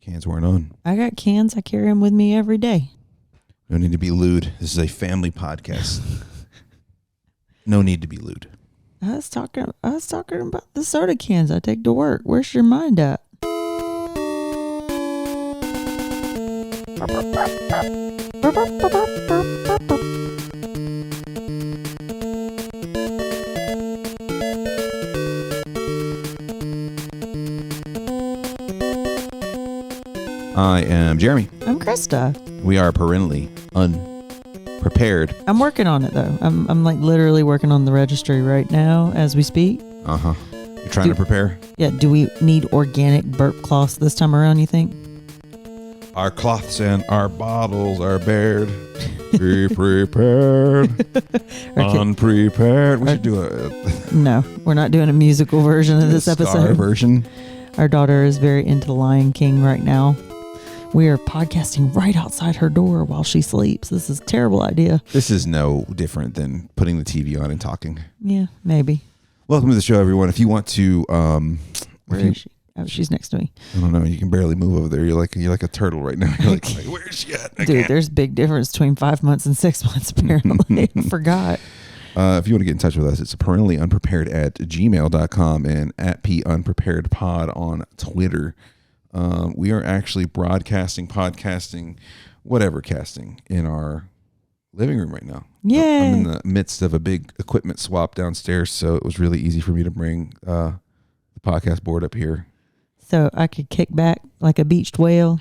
Cans weren't on. I got cans. I carry them with me every day. No need to be lewd. This is a family podcast. No need to be lewd. I was talking about the soda cans I take to work. Where's your mind at? I am Jeremy. I'm Krista. We are parentally unprepared. I'm working on it though. I'm like literally working on the registry right now as we speak. Uh-huh. You're trying to prepare? Yeah. Do we need organic burp cloths this time around, you think? Our cloths and our bottles are bared. Be prepared. Unprepared. We should do a... No, we're not doing a musical version of this episode. Star version. Our daughter is very into Lion King right now. We are podcasting right outside her door while she sleeps. This is a terrible idea. This is no different than putting the TV on and talking. Yeah, maybe. Welcome to the show, everyone. If you want to... Where is she? Oh, she's next to me. I don't know. You can barely move over there. You're like a turtle right now. You're like where is she at? Dude, there's a big difference between 5 months and 6 months, apparently. I forgot. If you want to get in touch with us, it's parentally_unprepared@gmail.com and @punpreparedpod on Twitter. We are actually podcasting, whatever casting in our living room right now. Yeah. I'm in the midst of a big equipment swap downstairs, so it was really easy for me to bring the podcast board up here. So I could kick back like a beached whale,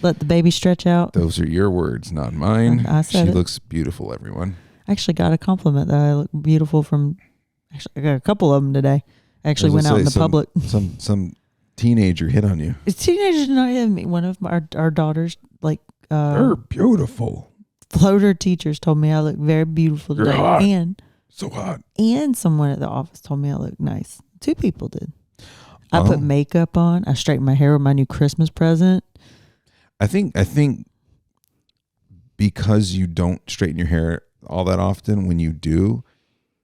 let the baby stretch out. Those are your words, not mine. I said she it. looks beautiful, everyone. I actually got a compliment that I look beautiful from... Actually, I got a couple of them today. I actually went out in the public. Some teenager hit on you. Teenagers not hitting me. One of our daughters, like... They're beautiful. Floater teachers told me I look very beautiful today. You're hot. And so hot. And someone at the office told me I look nice. 2 people did. I put makeup on. I straightened my hair with my new Christmas present. I think because you don't straighten your hair all that often, when you do,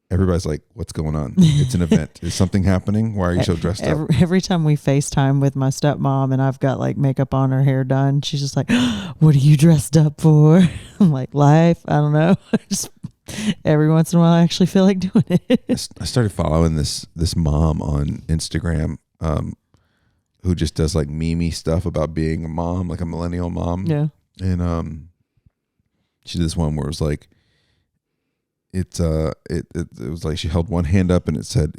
everybody's like, what's going on? It's an event. Is something happening? Why are you so dressed up? Every time we FaceTime with my stepmom and I've got like makeup on, her hair done, she's just like, what are you dressed up for? I'm like, life. I don't know. Just every once in a while I actually feel like doing it. I started following this mom on Instagram who just does like meme stuff about being a mom, like a millennial mom. Yeah. And she did this one where it was like, it was like she held one hand up and it said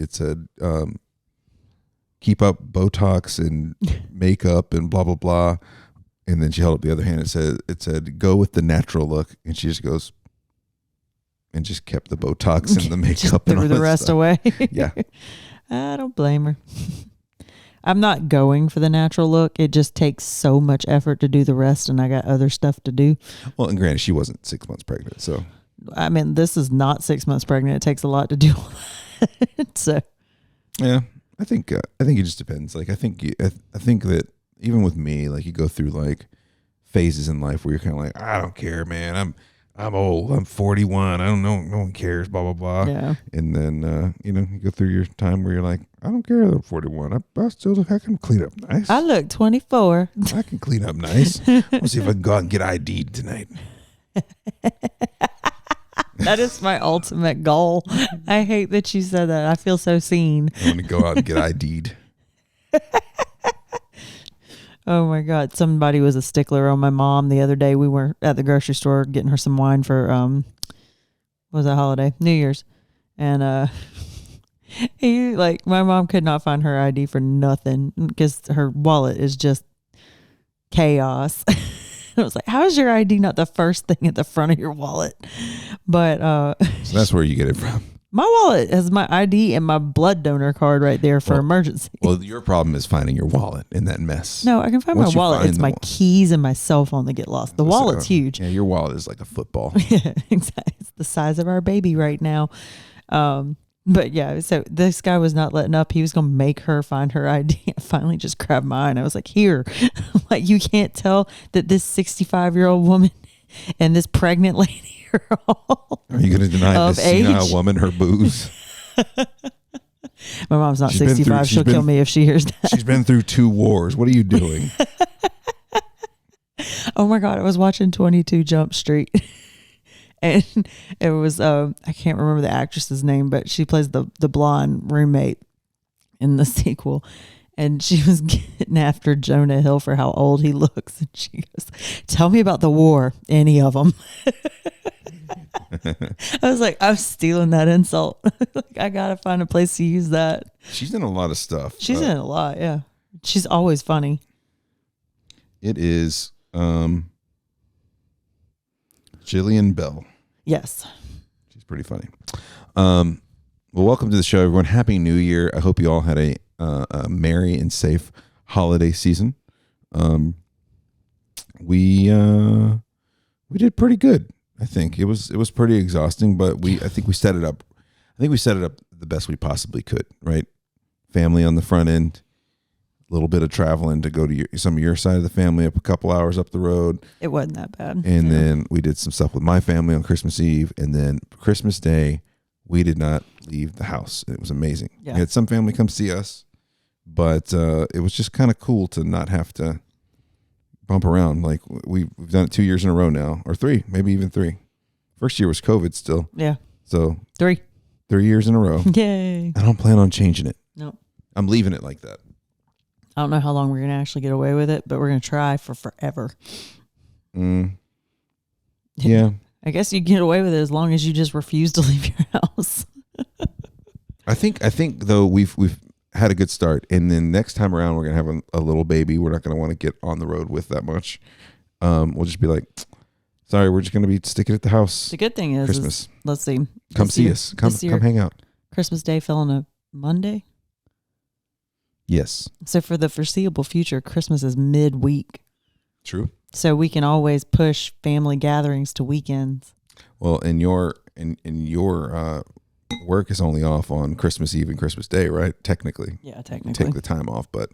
keep up Botox and makeup and blah blah blah, and then she held up the other hand. It said go with the natural look, and she just goes and just kept the Botox and the makeup just and all threw the rest stuff away. Yeah. I don't blame her. I'm not going for the natural look. It just takes so much effort to do the rest, and I got other stuff to do. Well, and granted, she wasn't 6 months pregnant, so. I mean, this is not 6 months pregnant. It takes a lot to do all that. So. Yeah, I think it just depends. Like, I think that even with me, like, you go through like phases in life where you're kind of like, I don't care, man. I'm old. I'm 41. I don't know. No one cares. Blah blah blah. Yeah. And then you go through your time where you're like, I don't care that I'm 41. I can clean up nice. I look 24. I can clean up nice. We'll see if I can go out and get ID'd tonight. That is my ultimate goal. I hate that you said that. I feel so seen. I want to go out and get ID'd. Oh my God. Somebody was a stickler on my mom the other day. We were at the grocery store getting her some wine for, what was that holiday? New Year's. And, my mom could not find her ID for nothing because her wallet is just chaos. I was like, how is your ID not the first thing at the front of your wallet? But, so that's where you get it from. My wallet has my ID and my blood donor card right there for emergency. Well, your problem is finding your wallet in that mess. No, I can find my wallet. It's my keys and my cell phone that get lost. The wallet's huge. Yeah, your wallet is like a football. Yeah, exactly. It's the size of our baby right now. But yeah, so this guy was not letting up. He was going to make her find her ID. I finally just grabbed mine. I was like, here. Like, you can't tell that this 65-year-old woman and this pregnant lady are all Are you going to deny this senile woman her booze? My mom's not 65. She'll kill me if she hears that. She's been through 2 wars. What are you doing? Oh my God, I was watching 22 Jump Street. And it was I can't remember the actress's name, but she plays the blonde roommate in the sequel. And she was getting after Jonah Hill for how old he looks. And she goes, "Tell me about the war, any of them." I was like, I'm stealing that insult. Like, I got to find a place to use that. She's in a lot of stuff. She's in a lot, yeah. She's always funny. It is Jillian Bell. Yes. She's pretty funny. Well, welcome to the show, everyone. Happy New Year. I hope you all had a merry and safe holiday season. We did pretty good. I think it was pretty exhausting, but I think we set it up. I think we set it up the best we possibly could. Right, family on the front end, a little bit of traveling to go to some of your side of the family up a couple hours up the road. It wasn't that bad. And then we did some stuff with my family on Christmas Eve, and then Christmas Day, we did not leave the house. It was amazing. Yeah. We had some family come see us, but it was just kind of cool to not have to bump around. Like we've done it 2 years in a row now, or 3, maybe even 3. First year was COVID still. Yeah. So 3 years in a row. Yay. I don't plan on changing it. No. I'm leaving it like that. I don't know how long we're going to actually get away with it, but we're going to try for forever. Yeah. I guess you get away with it as long as you just refuse to leave your house. I think though we've had a good start, and then next time around we're gonna have a little baby. We're not gonna want to get on the road with that much. We'll just be like, sorry, we're just gonna be sticking at the house. The good thing is Christmas. Let's see. Come see us. Come hang out. Christmas Day fell on a Monday. Yes. So for the foreseeable future, Christmas is midweek. True. So we can always push family gatherings to weekends. Well, in your work is only off on Christmas Eve and Christmas Day, right? Technically. Yeah, technically. Take the time off, but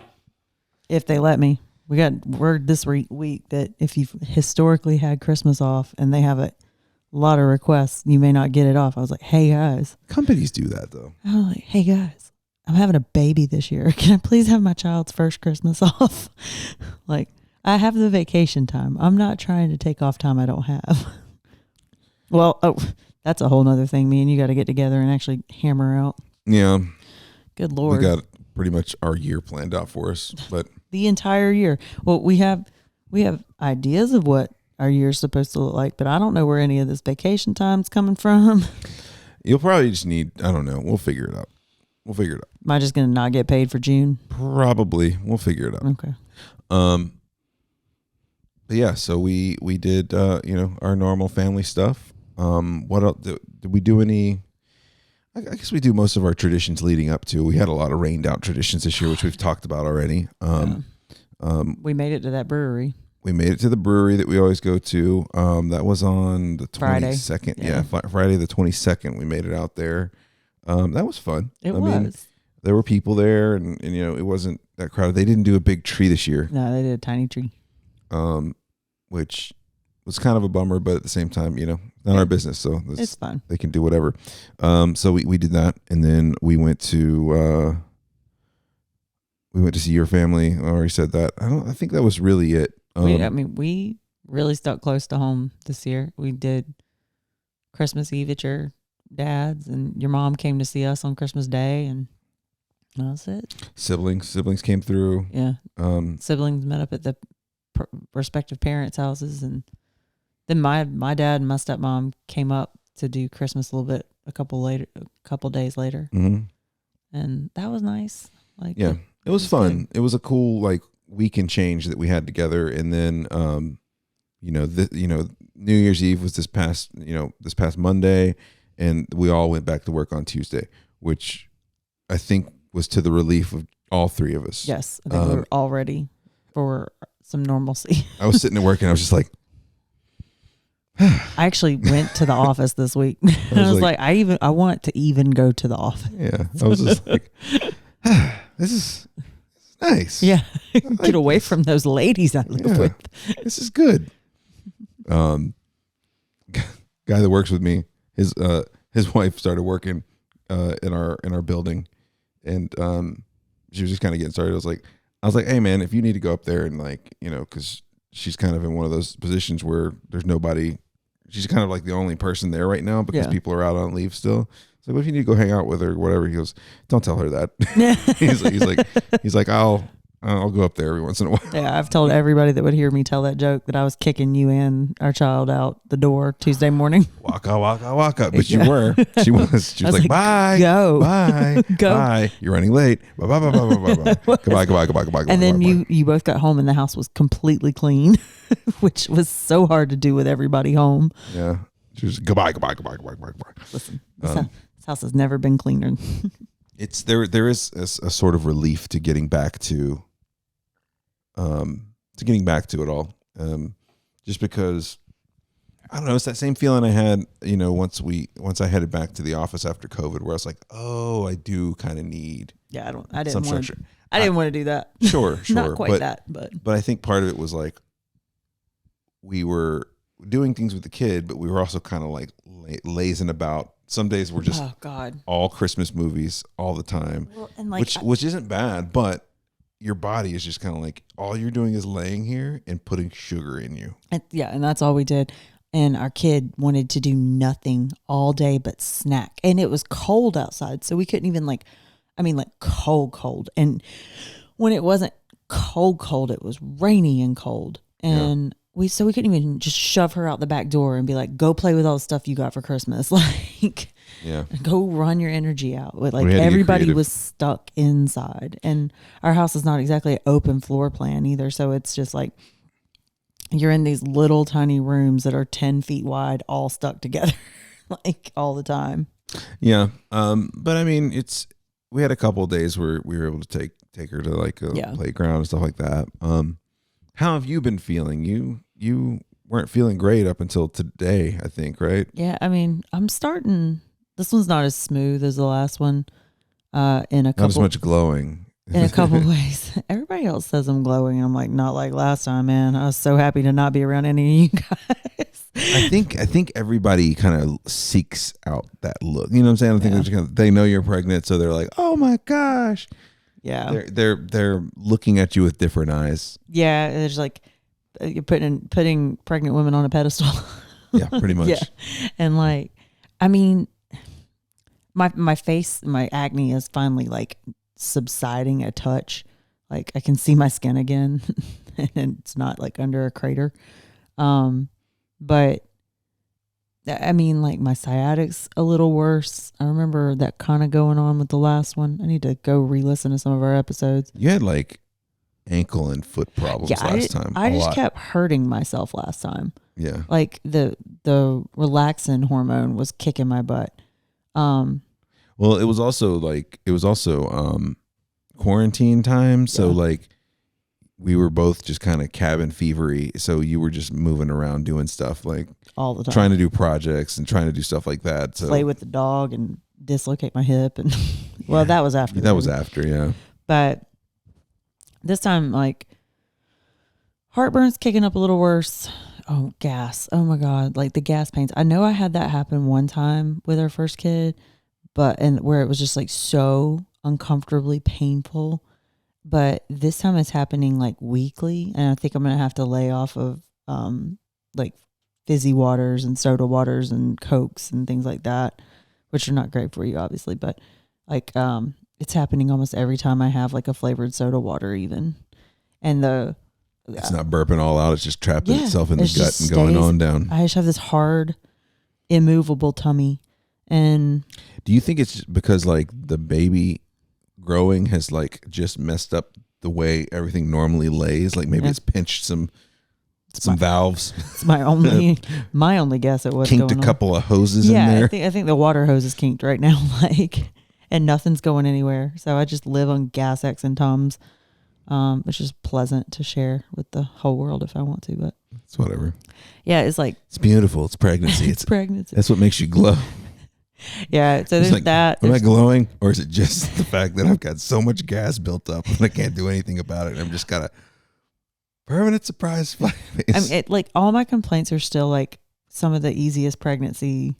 if they let me. We got word this week that if you've historically had Christmas off and they have a lot of requests, you may not get it off. I was like, hey guys. Companies do that though. I was like, hey guys, I'm having a baby this year. Can I please have my child's first Christmas off? Like, I have the vacation time. I'm not trying to take off time I don't have. Well, that's a whole nother thing. Me and you got to get together and actually hammer out. Yeah. Good Lord. We got pretty much our year planned out for us, but the entire year. Well, we have ideas of what our year's supposed to look like, but I don't know where any of this vacation time's coming from. You'll probably just need, I don't know. We'll figure it out. Am I just going to not get paid for June? Probably. We'll figure it out. Okay. But yeah, so we did, our normal family stuff. What else? Did we do any? I guess we do most of our traditions leading up to. We had a lot of rained out traditions this year, which we've talked about already. We made it to that brewery. We made it to the brewery that we always go to. That was on the 22nd. Yeah, Friday the 22nd. We made it out there. That was fun. I mean, there were people there, and it wasn't that crowded. They didn't do a big tree this year. No, they did a tiny tree. Which was kind of a bummer, but at the same time, not our business, so it's fine. They can do whatever. So we did that, and then we went to see your family. I already said that. I think that was really it. We really stuck close to home this year. We did Christmas Eve at your dad's, and your mom came to see us on Christmas Day, and that was it. Siblings came through. Yeah. Siblings met up at the respective parents' houses, and then my dad and my stepmom came up to do Christmas a little bit a couple days later. Mm-hmm. And that was nice. Like, yeah, it was fun. Good. It was a cool weekend change that we had together. And then New Year's Eve was this past Monday, and we all went back to work on Tuesday, which I think was to the relief of all three of us. Yes, I think we were all ready for some normalcy. I was sitting at work and I was just like, I actually went to the office this week. I was like, I want to even go to the office. Yeah. I was just like, this is nice. Yeah. Get away from those ladies I live with. This is good. Guy that works with me, his wife started working in our building, and she was just kind of getting started. I was like, hey man, if you need to go up there and because she's kind of in one of those positions where there's nobody. She's kind of like the only person there right now because people are out on leave still. So what if you need to go hang out with her or whatever? He goes, don't tell her that. he's like, I'll go up there every once in a while. Yeah, I've told everybody that would hear me tell that joke that I was kicking you and our child out the door Tuesday morning. Waka, waka, waka. But you were. She was like, bye. Go. Bye. Go. Bye. You're running late. Bye, bye, bye, bye, bye, bye. Goodbye. And then you both got home and the house was completely clean, which was so hard to do with everybody home. Yeah. She was goodbye. Listen, this house has never been cleaner. It's there is a sort of relief to getting back to it all. Just because I don't know, it's that same feeling I had, once I headed back to the office after COVID, where I was like, oh, I do kind of need I didn't want structure. I didn't want to do that. Sure. Not quite but I think part of it was like we were doing things with the kid, but we were also kind of like lazing about. Some days we're just all Christmas movies all the time, and like, which isn't bad, but your body is just kind of like all you're doing is laying here and putting sugar in you. And that's all we did. And our kid wanted to do nothing all day but snack. And it was cold outside, so we couldn't even like cold. And when it wasn't cold, it was rainy and cold. And we couldn't even just shove her out the back door and be like, go play with all the stuff you got for Christmas. Like, go run your energy out. Like, everybody was stuck inside, and our house is not exactly an open floor plan either. So it's just like you're in these little tiny rooms that are 10 feet wide, all stuck together, like all the time. Yeah. But I mean, we had a couple of days where we were able to take her to like a playground and stuff like that. How have you been feeling? You weren't feeling great up until today, I think, right? Yeah, I mean, I'm starting. This one's not as smooth as the last one. Not as much glowing. In a couple ways. Everybody else says I'm glowing. I'm like, not like last time, man. I was so happy to not be around any of you guys. I think everybody kind of seeks out that look. You know what I'm saying? I think they know you're pregnant, so they're like, oh my gosh. Yeah. They're looking at you with different eyes. Yeah, there's like you're putting pregnant women on a pedestal. Yeah, pretty much. Yeah. And like, I mean, my face, my acne is finally like subsiding a touch. Like I can see my skin again and it's not like under a crater. But I mean, like my sciatic's a little worse. I remember that kind of going on with the last one. I need to go re-listen to some of our episodes. You had like ankle and foot problems last time. I just kept hurting myself last time. Yeah. Like the relaxin hormone was kicking my butt. Well, it was also quarantine time. So like we were both just kind of cabin fevery. So you were just moving around doing stuff like all the time, trying to do projects and trying to do stuff like that. So play with the dog and dislocate my hip. And that was after. That was after. Yeah. But this time, like heartburn's kicking up a little worse. Oh, gas. Oh my God. Like the gas pains. I know I had that happen one time with our first kid, and where it was just like so uncomfortably painful. But this time it's happening like weekly. And I think I'm going to have to lay off of like fizzy waters and soda waters and Cokes and things like that, which are not great for you, obviously. But like it's happening almost every time I have like a flavored soda water even. And it's not burping all out. It's just trapping itself in the gut and going on down. I just have this hard, immovable tummy. And do you think it's because like the baby growing has like just messed up the way everything normally lays? Like maybe it's pinched some valves. It's my only guess at what's kinked going on. A couple of hoses in there. I think the water hose is kinked right now, like, and nothing's going anywhere. So I just live on Gas X and Tums, which is pleasant to share with the whole world if I want to. But it's whatever. Yeah, it's like it's beautiful. It's pregnancy. It's pregnancy. That's what makes you glow. Yeah, so there's like, that. Am I glowing, or is it just the fact that I've got so much gas built up and I can't do anything about it? And I'm just kind of permanent surprise face. I mean, like all my complaints are still like some of the easiest pregnancy.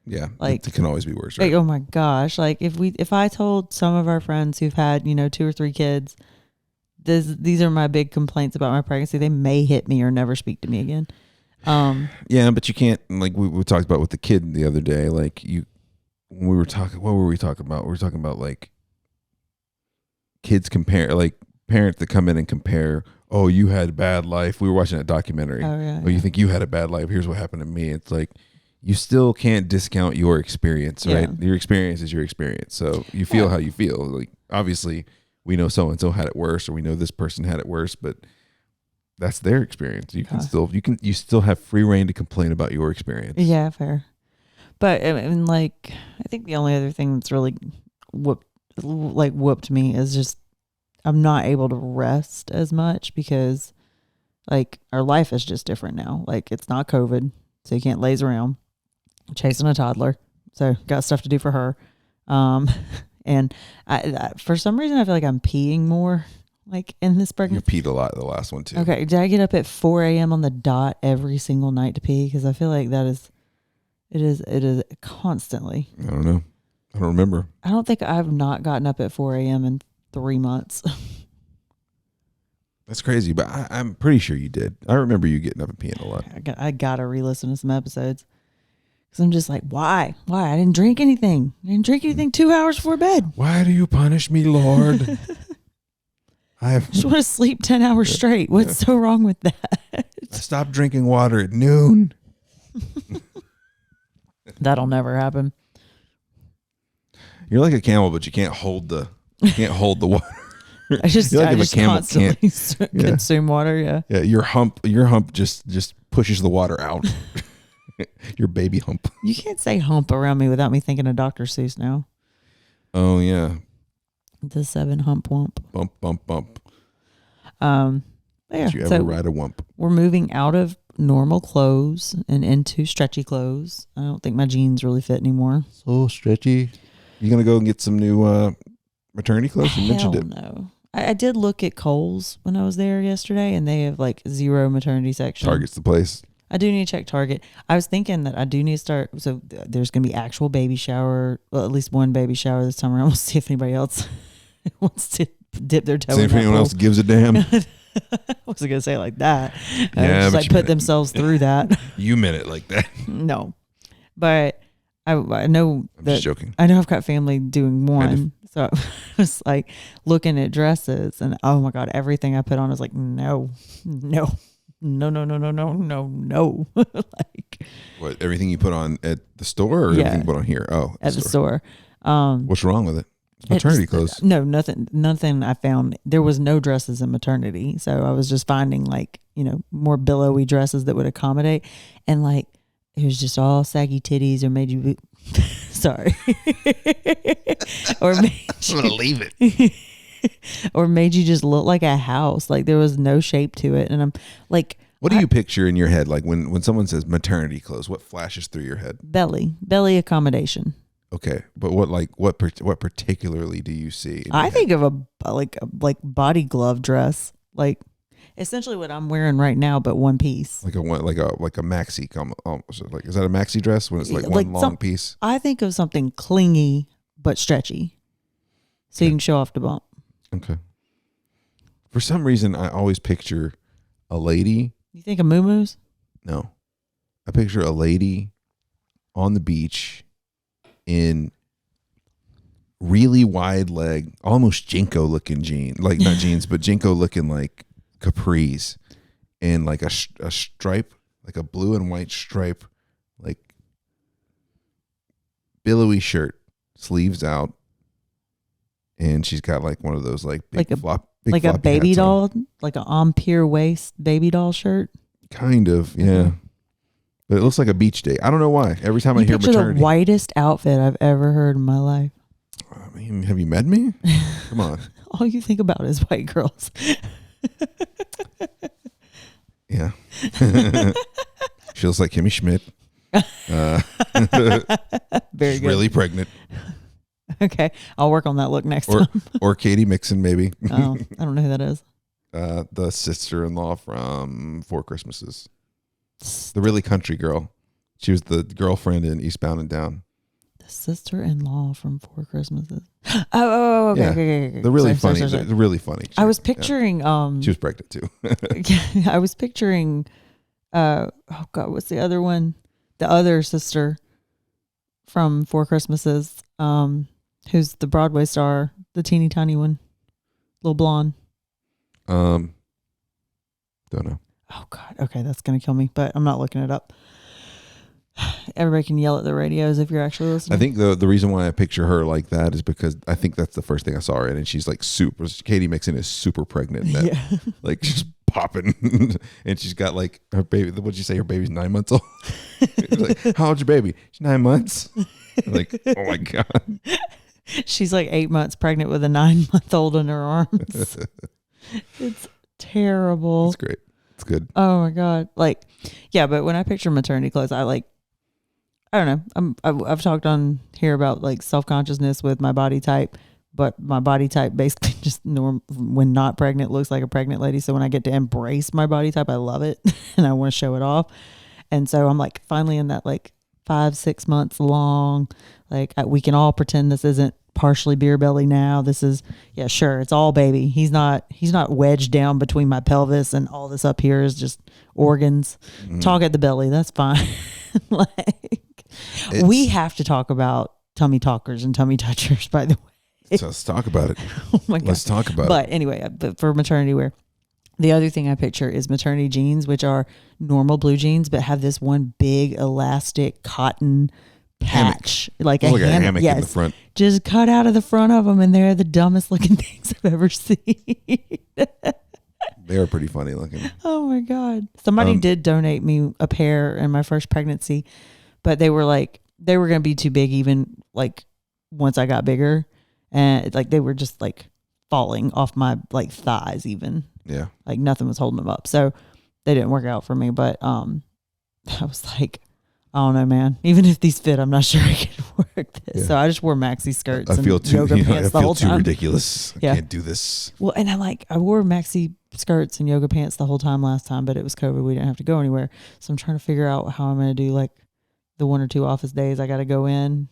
Yeah, like it can always be worse. Right? Like, oh my gosh! Like if I told some of our friends who've had 2 or 3 kids these are my big complaints about my pregnancy. They may hit me or never speak to me again. Yeah, but you can't, like we talked about with the kid the other day, like when we were talking, what were we talking about? We were talking about like kids compare, like parents that come in and compare, oh, you had a bad life. We were watching that documentary. Oh, yeah. You think you had a bad life. Here's what happened to me. It's like, you still can't discount your experience, right? Your experience is your experience. So you feel how you feel. Like, obviously we know so-and-so had it worse, or we know this person had it worse, but that's their experience. You can you still have free reign to complain about your experience. Yeah, fair. But I mean, like, I think the only other thing that's really whooped me is just I'm not able to rest as much because like our life is just different now. Like, it's not COVID, so you can't laze around chasing a toddler. So got stuff to do for her. And I for some reason I feel like I'm peeing more like in this pregnancy. You peed a lot the last one too. Okay. Did I get up at 4 a.m. on the dot every single night to pee? Because I feel like it is constantly. I don't know. I don't remember. I don't think I've not gotten up at 4 a.m. in 3 months. That's crazy, but I'm pretty sure you did. I remember you getting up and peeing a lot. I gotta re-listen to some episodes. Because I'm just like, why? I didn't drink anything. 2 hours before bed. Why do you punish me, Lord? I just want to sleep 10 hours straight. What's so wrong with that? I stopped drinking water at noon. That'll never happen. You're like a camel, but you can't hold the water. I just constantly consume water. Yeah. Yeah. Your hump just pushes the water out. Your baby hump. You can't say hump around me without me thinking of Dr. Seuss now. Oh yeah. The 7 hump wump. Bump bump bump. Yeah. Did you ever ride a wump? We're moving out of normal clothes and into stretchy clothes. I don't think my jeans really fit anymore. So stretchy. You gonna go and get some new maternity clothes? You mentioned it. No. I did look at Kohl's when I was there yesterday, and they have like 0 maternity section. Target's the place. I do need to check Target. I was thinking that I do need to start. So there's going to be actual baby shower, well, at least one baby shower this time around. We'll see if anybody else wants to dip their toe. See if anyone else gives a damn. I wasn't going to say it like that. Yeah, just like put themselves through that. You meant it like that. No, but I know I'm that. just joking. I know I've got family doing one. Kind of. So I was like looking at dresses, and oh my God, everything I put on was like, no. Like, what, everything you put on at the store, or everything you put on here? Oh, at the store. What's wrong with it? It's maternity clothes. No, nothing I found. There was no dresses in maternity. So I was just finding like, more billowy dresses that would accommodate. And like, it was just all saggy titties or made you, sorry. Or made I'm going to leave it. Or made you just look like a house. Like there was no shape to it. And I'm like, what do you picture in your head? Like when someone says maternity clothes, what flashes through your head? Belly accommodation. Okay. But what particularly do you see? I think of a body glove dress, like essentially what I'm wearing right now, but one piece. Like a maxi, like, is that a maxi dress when it's like one long piece? I think of something clingy but stretchy, so you can show off the bump. Okay. For some reason, I always picture a lady. You think of muumuus? No, I picture a lady on the beach in really wide leg, almost Jinko looking jeans, like not jeans, but Jinko looking like capris, and like a stripe, like a blue and white stripe, like billowy shirt, sleeves out, and she's got like one of those like big like a baby doll, like an Empire waist baby doll shirt. Kind of, yeah. Mm-hmm. But it looks like a beach day. I don't know why. Every time I hear maternity, the whitest outfit I've ever heard in my life. I mean, have you met me? Come on. All you think about is white girls. Yeah. She looks like Kimmy Schmidt. Very she's good. Really pregnant. Okay. I'll work on that look next time. Or Katie Mixon, maybe. Oh, I don't know who that is. The sister-in-law from Four Christmases. The really country girl. She was the girlfriend in Eastbound and Down. The sister-in-law from Four Christmases. Okay, Yeah. okay. They're really Sorry, funny. sorry. They're really funny. I was picturing She was pregnant too. I was picturing oh god, what's the other one? The other sister from Four Christmases, who's the Broadway star, the teeny tiny one, little blonde. Don't know. Oh god, okay, that's gonna kill me, but I'm not looking it up. Everybody can yell at the radios if you're actually listening. I think the reason why I picture her like that is because I think that's the first thing I saw her in, and she's like super. Katie Mixon is super pregnant. In that, yeah. like she's popping, and she's got like her baby. What'd you say? Her baby's 9 months old. Like, how old's your baby? She's 9 months. Like, oh my god. She's like 8 months pregnant with a 9-month-old in her arms. It's terrible. It's great. It's good. Oh my god. Like, yeah, but when I picture maternity clothes, I don't know. I've talked on here about like self-consciousness with my body type, but my body type basically just when not pregnant looks like a pregnant lady. So when I get to embrace my body type, I love it and I want to show it off. And so I'm like finally in that like 5-6 months long, like we can all pretend this isn't partially beer belly now. This is, yeah, sure, it's all baby. He's not wedged down between my pelvis and all this up here is just organs. Talk at the belly, that's fine. Like we have to talk about tummy talkers and tummy touchers, by the way. So let's talk about it. Oh my god. Let's talk about it. But anyway, for maternity wear, the other thing I picture is maternity jeans, which are normal blue jeans, but have this one big elastic cotton patch, like a hammock in the front. Just cut out of the front of them, and they're the dumbest looking things I've ever seen. They are pretty funny looking. Oh my god! Somebody did donate me a pair in my first pregnancy, but they were going to be too big even like once I got bigger, and like they were just like falling off my like thighs even. Yeah, like nothing was holding them up, so they didn't work out for me. But I was like, I don't know, man. Even if these fit, I'm not sure I can work this. Yeah. So I just wore maxi skirts. I feel too yoga pants the whole time. Ridiculous. I can't do this. Well, and I wore maxi skirts and yoga pants the whole time last time, but it was COVID. We didn't have to go anywhere. So I'm trying to figure out how I'm going to do like the 1 or 2 office days I got to go in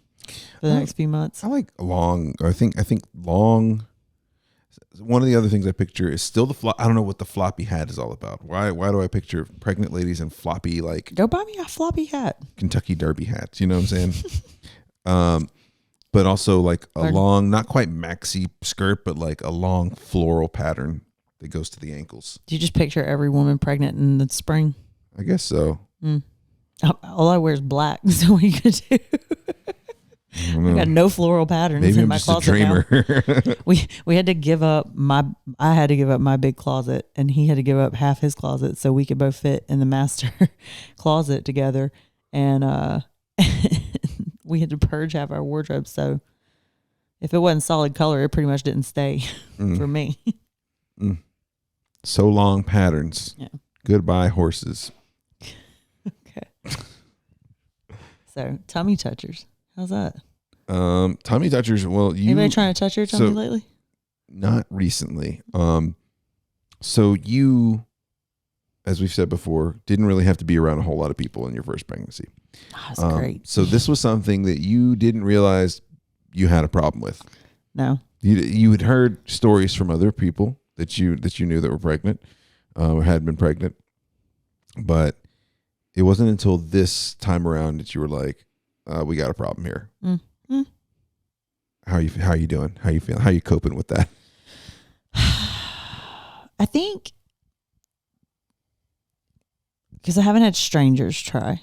for the next few months. I like long. I think long. One of the other things I picture is still the I don't know what the floppy hat is all about. Why do I picture pregnant ladies in floppy, like, go buy me a floppy hat, Kentucky Derby hats? You know what I'm saying? But also like a long, not quite maxi skirt, but like a long floral pattern that goes to the ankles. Do you just picture every woman pregnant in the spring? I guess so. All I wear is black. So what are you gonna do? I got no floral patterns Maybe in I'm my just closet a dreamer. now. We had to give up I had to give up my big closet, and he had to give up half his closet so we could both fit in the master closet together. And we had to purge half our wardrobe. So if it wasn't solid color, it pretty much didn't stay for me. So long patterns. Yeah. Goodbye horses. Okay. So tummy touchers. How's that? Tummy touchers. Well, anybody trying to touch your tummy lately? Not recently. So you, as we've said before, didn't really have to be around a whole lot of people in your first pregnancy. That's great. So this was something that you didn't realize you had a problem with. No. You had heard stories from other people that you knew that were pregnant, or had been pregnant, but it wasn't until this time around that you were like, we got a problem here. Mm-hmm. How are you doing? How are you feeling? How are you coping with that? I think because I haven't had strangers try.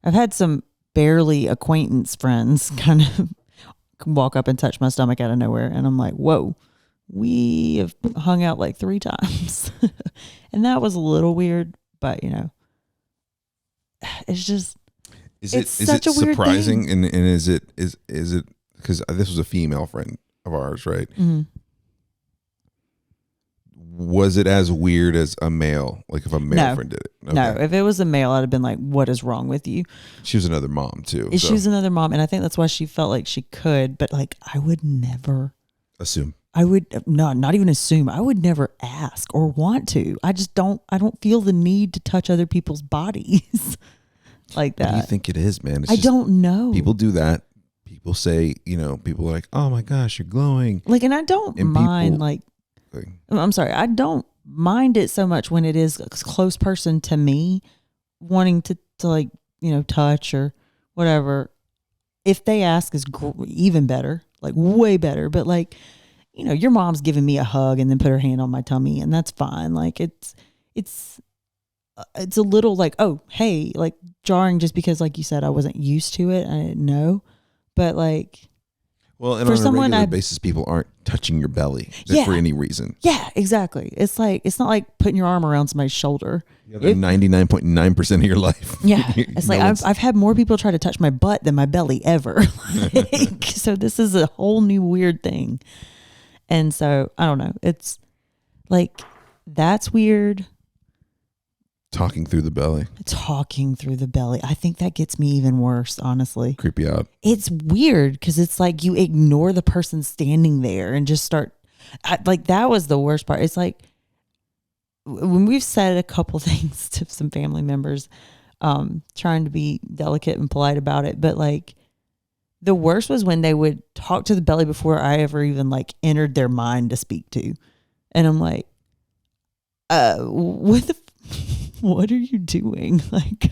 I've had some barely acquaintance friends kind of walk up and touch my stomach out of nowhere, and I'm like, whoa, we have hung out like 3 times. And that was a little weird, but it's just Is it surprising, and is it because this was a female friend of ours, right? Mm-hmm. Was it as weird as a male? Like if a male friend did it? Okay. No, if it was a male, I'd have been like, what is wrong with you? She was another mom too. She was another mom, and I think that's why she felt like she could, but like I would never assume. I would not even assume. I would never ask or want to. I don't feel the need to touch other people's bodies like that. What do you think it is, man? I don't know. People do that. people say, people are like, oh my gosh, you're glowing. Like, and I don't And mind, people- like, I'm sorry, I don't mind it so much when it is a close person to me wanting to like, touch or whatever. If they ask is even better, like way better. But like, your mom's giving me a hug and then put her hand on my tummy, and that's fine. Like it's a little like, oh, hey, like jarring just because, like you said, I wasn't used to it. I didn't know. But like, well, and for on a someone regular basis, people aren't touching your belly for any reason. Yeah, exactly. It's like, it's not like putting your arm around somebody's shoulder. 99.9% of your life. Yeah. It's like, I've had more people try to touch my butt than my belly ever. Like, so this is a whole new weird thing. And so, I don't know. It's like, that's weird. Talking through the belly. Talking through the belly. I think that gets me even worse, honestly. Creepy out. It's weird because it's like you ignore the person standing there and just start. Like, that was the worst part. It's like when we've said a couple things to some family members, trying to be delicate and polite about it. But like, the worst was when they would talk to the belly before I ever even like entered their mind to speak to. And I'm like, what are you doing? Like,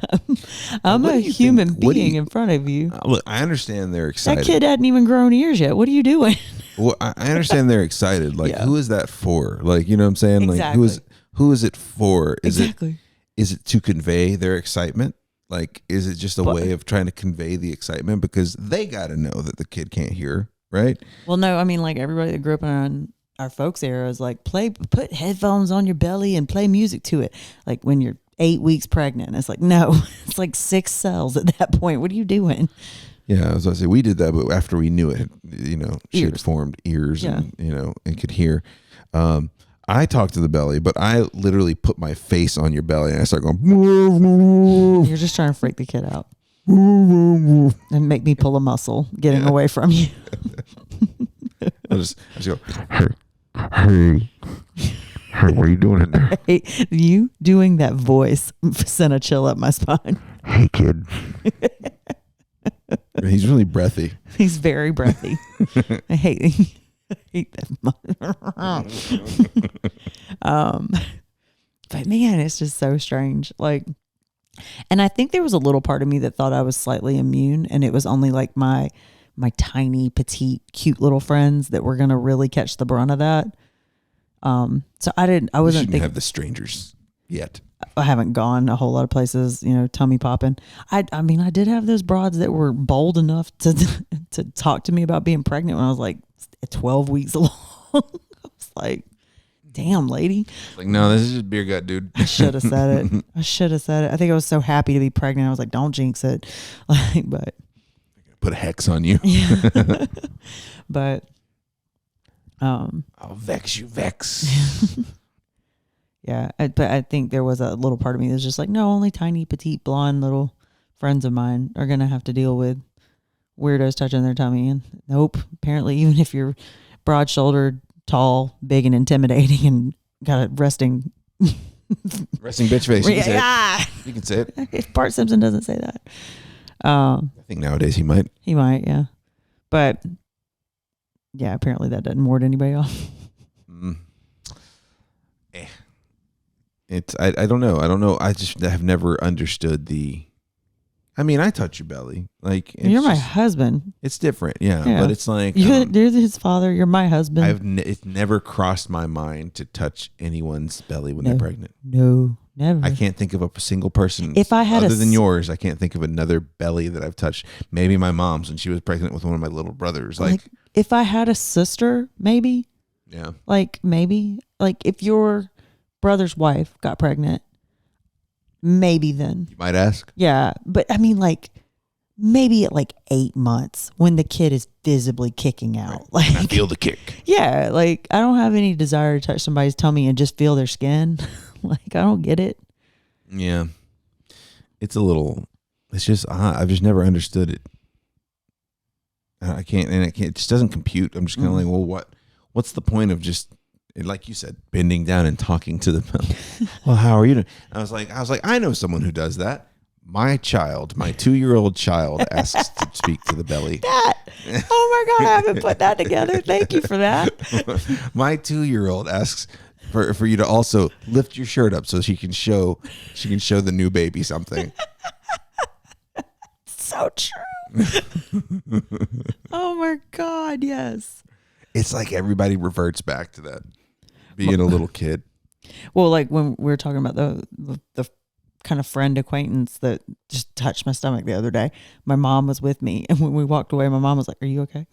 I'm a human being in front of you. Look, I understand they're excited. That kid hadn't even grown ears yet. What are you doing? Well, I understand they're excited. Like, who is that for? Like, you know what I'm saying? Exactly. Like, who is it for? Is exactly. it to convey their excitement? Like, is it just a way of trying to convey the excitement? Because they got to know that the kid can't hear, right? Well, no, I mean, like, everybody that grew up in our folks era is like, put headphones on your belly and play music to it. Like when you're 8 weeks pregnant, it's like, no, it's like 6 cells at that point. What are you doing? Yeah, I was going to say, we did that, but after we knew it, she had Ears. formed ears and, and could hear. I talked to the belly, but I literally put my face on your belly and I started going, You're just trying to freak the kid out and make me pull a muscle getting away from you. I just go, hey, what are you doing in there? Hey, you doing that voice sent a chill up my spine. Hey, kid. He's really breathy. He's very breathy. I hate that. But man, it's just so strange. Like, and I think there was a little part of me that thought I was slightly immune, and it was only like my tiny, petite, cute little friends that were gonna really catch the brunt of that. So I wasn't thinking have the strangers yet. I haven't gone a whole lot of places, tummy popping. I mean, I did have those broads that were bold enough to talk to me about being pregnant when I was like 12 weeks along. I was like, damn, lady. Like, no, this is just beer gut, dude. I should have said it. I think I was so happy to be pregnant. I was like, don't jinx it. Like, but put a hex on you. Yeah. But I'll vex you, vex. Yeah, but I think there was a little part of me that's just like, no, only tiny, petite, blonde little friends of mine are going to have to deal with weirdos touching their tummy. And nope, apparently even if you're broad-shouldered, tall, big, and intimidating and got a resting bitch face. You can say it. You can say it. If Bart Simpson doesn't say that. I think nowadays he might. He might, yeah. But yeah, apparently that doesn't ward anybody off. I don't know. I just have never understood I mean, I touch your belly. Like, you're my husband. It's different. Yeah. But it's like, you're his father. You're my husband. It's never crossed my mind to touch anyone's belly when they're pregnant. No, never. I can't think of a single person. If I had other than yours, I can't think of another belly that I've touched. Maybe my mom's when she was pregnant with one of my little brothers. Like if I had a sister, maybe. Yeah. Like maybe. Like if your brother's wife got pregnant, maybe then. You might ask. Yeah. But I mean, like, maybe at like 8 months when the kid is visibly kicking out. Right. Like, I feel the kick. Yeah. Like, I don't have any desire to touch somebody's tummy and just feel their skin. Like, I don't get it. Yeah. It's just, I've just never understood it. It just doesn't compute. I'm just kind of like, well, what's the point of just, like you said, bending down and talking to the belly? Well, how are you doing? I was like, I know someone who does that, my 2-year-old child asks to speak to the belly. Oh my God, I haven't put that together. Thank you for that. My 2-year-old asks for you to also lift your shirt up so she can show the new baby something. So true. Oh my God, yes. It's like everybody reverts back to that being a little kid. Well, like when we were talking about the kind of friend acquaintance that just touched my stomach the other day, my mom was with me, and when we walked away, my mom was like, "Are you okay?"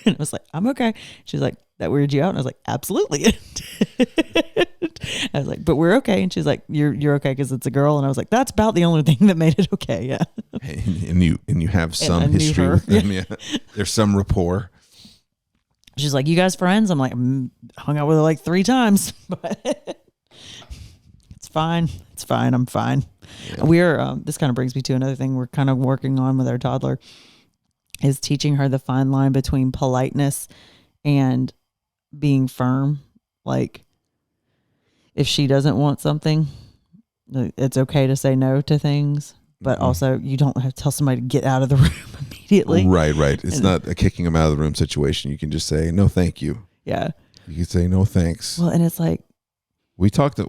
And I was like, "I'm okay." She was like, "That weirded you out?" And I was like, "Absolutely." I was like, "But we're okay." And she's like, "You're okay because it's a girl." And I was like, "That's about the only thing that made it okay." Yeah. And you have some history with them. Yeah. There's some rapport. She's like, "You guys friends?" I'm like, hung out with her like 3 times, but it's fine. It's fine. I'm fine. Yeah. We're, this kind of brings me to another thing we're kind of working on with our toddler, is teaching her the fine line between politeness and being firm. Like, if she doesn't want something, it's okay to say no to things, but also you don't have to tell somebody to get out of the room immediately. Right. It's not a kicking them out of the room situation. You can just say, "No, thank you." Yeah. You can say, "No, thanks." Well, and it's like, we talked. I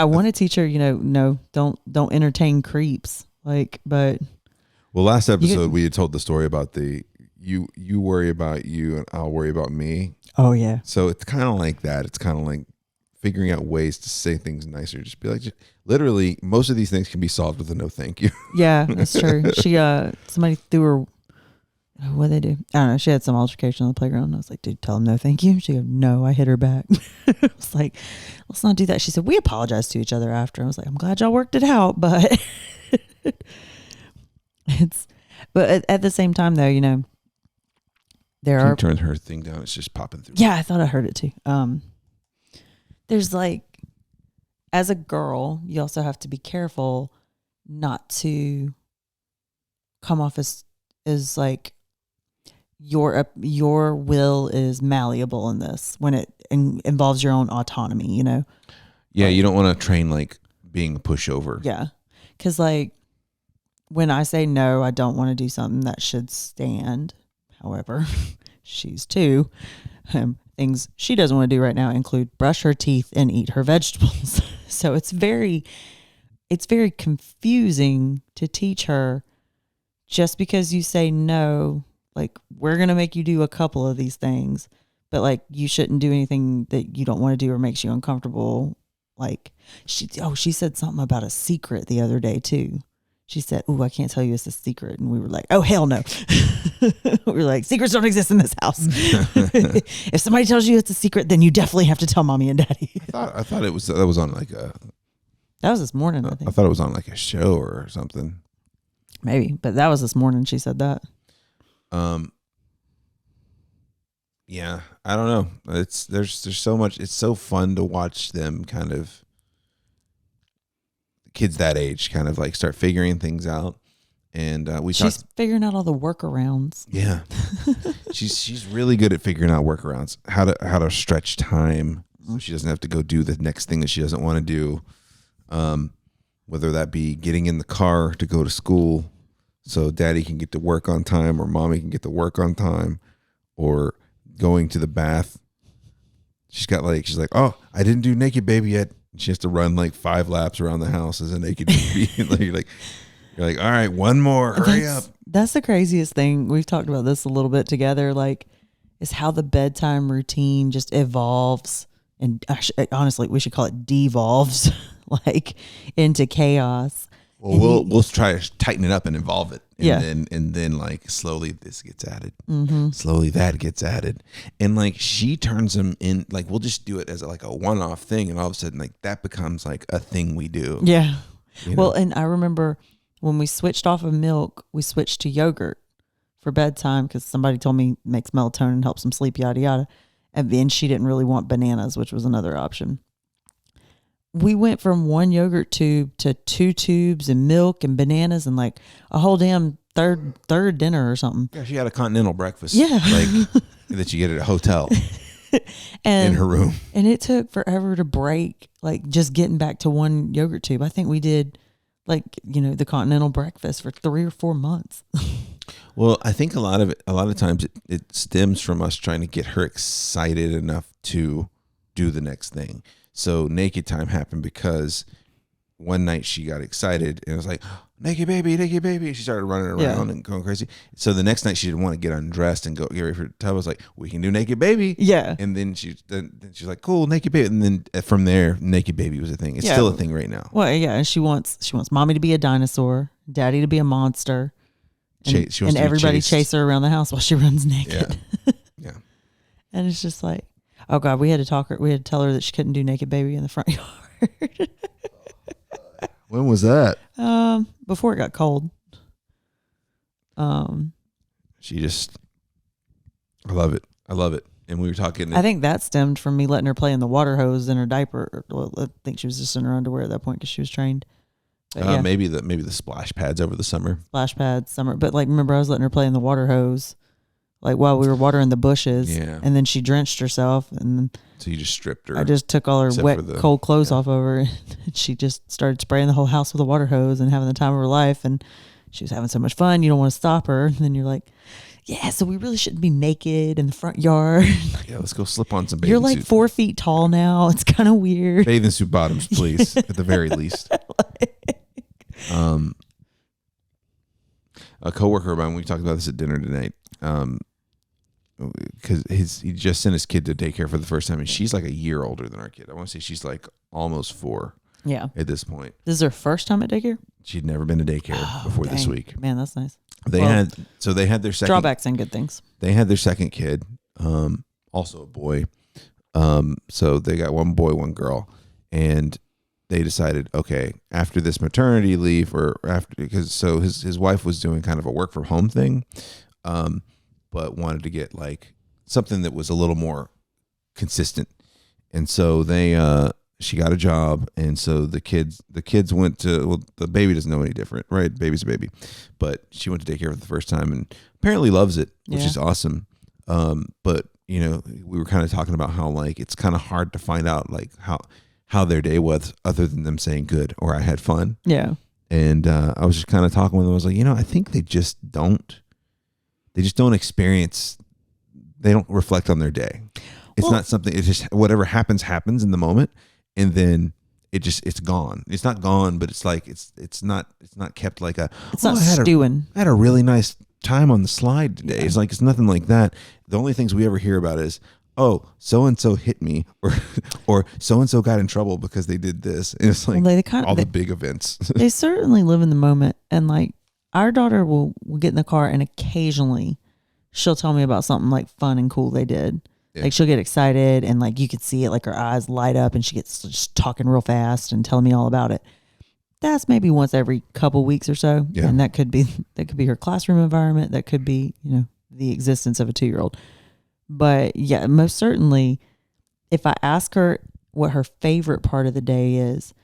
want to teach her, no, don't entertain creeps. Like, but. Well, last episode we had told the story about you worry about you and I'll worry about me. Oh yeah. So it's kind of like that. It's kind of like figuring out ways to say things nicer. Just be like, literally, most of these things can be solved with a "no, thank you." Yeah, that's true. She, somebody threw her. What'd they do? I don't know. She had some altercation on the playground. I was like, "Dude, tell them no, thank you." She goes, "No, I hit her back." I was like, "Let's not do that." She said, "We apologized to each other after." I was like, "I'm glad y'all worked it out," but but at the same time though, there Turn her thing down. It's just popping through. Yeah, I thought I heard it too. There's like, as a girl, you also have to be careful not to come off as like your will is malleable in this when it involves your own autonomy, Yeah, you don't want to train like being a pushover. Yeah, because like when I say no, I don't want to do something that should stand. However, she's 2. Things she doesn't want to do right now include brush her teeth and eat her vegetables. So it's very confusing to teach her, just because you say no, like, we're going to make you do a couple of these things, but like, you shouldn't do anything that you don't want to do or makes you uncomfortable. Like she said something about a secret the other day too. She said, "Ooh, I can't tell you, it's a secret." And we were like, "Oh, hell no." We were like, "Secrets don't exist in this house." If somebody tells you it's a secret, then you definitely have to tell mommy and daddy. I thought that was on like a. That was this morning, I think. I thought it was on like a show or something. Maybe, but that was this morning. She said that. Yeah, I don't know. There's so much. It's so fun to watch them kind of. Kids that age kind of like start figuring things out, and she's figuring out all the workarounds. Yeah, she's really good at figuring out workarounds, how to stretch time so she doesn't have to go do the next thing that she doesn't want to do, whether that be getting in the car to go to school so daddy can get to work on time or mommy can get to work on time, or going to the bath. She's like, "Oh, I didn't do naked baby yet." She has to run like 5 laps around the house as a naked baby. you're like, "All right, one more, hurry up." That's the craziest thing. We've talked about this a little bit together, like, is how the bedtime routine just evolves. And honestly, we should call it devolves, like, into chaos. Well, we'll try to tighten it up and evolve it. And then like slowly this gets added. Mm-hmm. Slowly that gets added. And like she turns them in, like we'll just do it as like a one-off thing. And all of a sudden like that becomes like a thing we do. Yeah. Well, and I remember when we switched off of milk, we switched to yogurt for bedtime because somebody told me it makes melatonin, helps them sleep, yada, yada. And then she didn't really want bananas, which was another option. We went from 1 yogurt tube to 2 tubes and milk and bananas and like a whole damn third dinner or something. Yeah, she had a continental breakfast. Yeah. Like that you get at a hotel in her room. And it took forever to break, like just getting back to 1 yogurt tube. I think we did like, the continental breakfast for 3 or 4 months. Well, I think a lot of times it stems from us trying to get her excited enough to do the next thing. So naked time happened because one night she got excited and it was like, naked baby, naked baby. She started running around and going crazy. So the next night she didn't want to get undressed and go get ready for the tub. I was like, we can do naked baby. Yeah. And then she's like, cool, naked baby. And then from there, naked baby was a thing. It's still a thing right now. Well, yeah. And she wants mommy to be a dinosaur, daddy to be a monster. And everybody chase her around the house while she runs naked. Yeah. And it's just like, oh God, we had to tell her that she couldn't do naked baby in the front yard. When was that? Before it got cold. She just, I love it. And we were talking. I think that stemmed from me letting her play in the water hose in her diaper. Well, I think she was just in her underwear at that point because she was trained. But maybe the splash pads over the summer. Splash pads, summer. But like, remember, I was letting her play in the water hose, like while we were watering the bushes. Yeah. And then she drenched herself, and so you just stripped her. I just took all her wet, cold clothes off of her, and she just started spraying the whole house with a water hose and having the time of her life. And she was having so much fun. You don't want to stop her. And then you're like, yeah, so we really shouldn't be naked in the front yard. Yeah, let's go slip on some bathing You're like suit. 4 feet tall now. It's kind of weird. Bathing suit bottoms, please, at the very least. A coworker of mine, we talked about this at dinner tonight, because he just sent his kid to daycare for the first time, and she's like a year older than our kid. I want to say she's like almost 4. Yeah. At this point. This is her first time at daycare? She'd never been to daycare before this week. Man, that's nice. They had their second drawbacks and good things. They had their second kid, also a boy. So they got one boy, one girl, and they decided, okay, after this maternity leave, because his wife was doing kind of a work from home thing, but wanted to get like something that was a little more consistent, and so she got a job, and so the kids went to, well, the baby doesn't know any different, right? Baby's a baby, but she went to daycare for the first time and apparently loves it, which is awesome. But we were kind of talking about how like it's kind of hard to find out like how their day was other than them saying good or I had fun. Yeah. And I was just kind of talking with them. I was like, I think they just don't experience. They don't reflect on their day. It's not something. It's just whatever happens in the moment. And then it's gone. It's not gone, but it's like it's not kept like a. It's not stewing. I had a really nice time on the slide today. Yeah. It's nothing like that. The only things we ever hear about is, oh, so and so hit me, or so and so got in trouble because they did this. And it's like the big events. They certainly live in the moment, and like our daughter will get in the car, and occasionally she'll tell me about something like fun and cool they did. Yeah. Like she'll get excited and like you could see it, like her eyes light up and she gets just talking real fast and telling me all about it. That's maybe once every couple weeks or so. Yeah. And that could be her classroom environment. That could be, the existence of a 2-year-old. But yeah, most certainly if I ask her what her favorite part of the day is,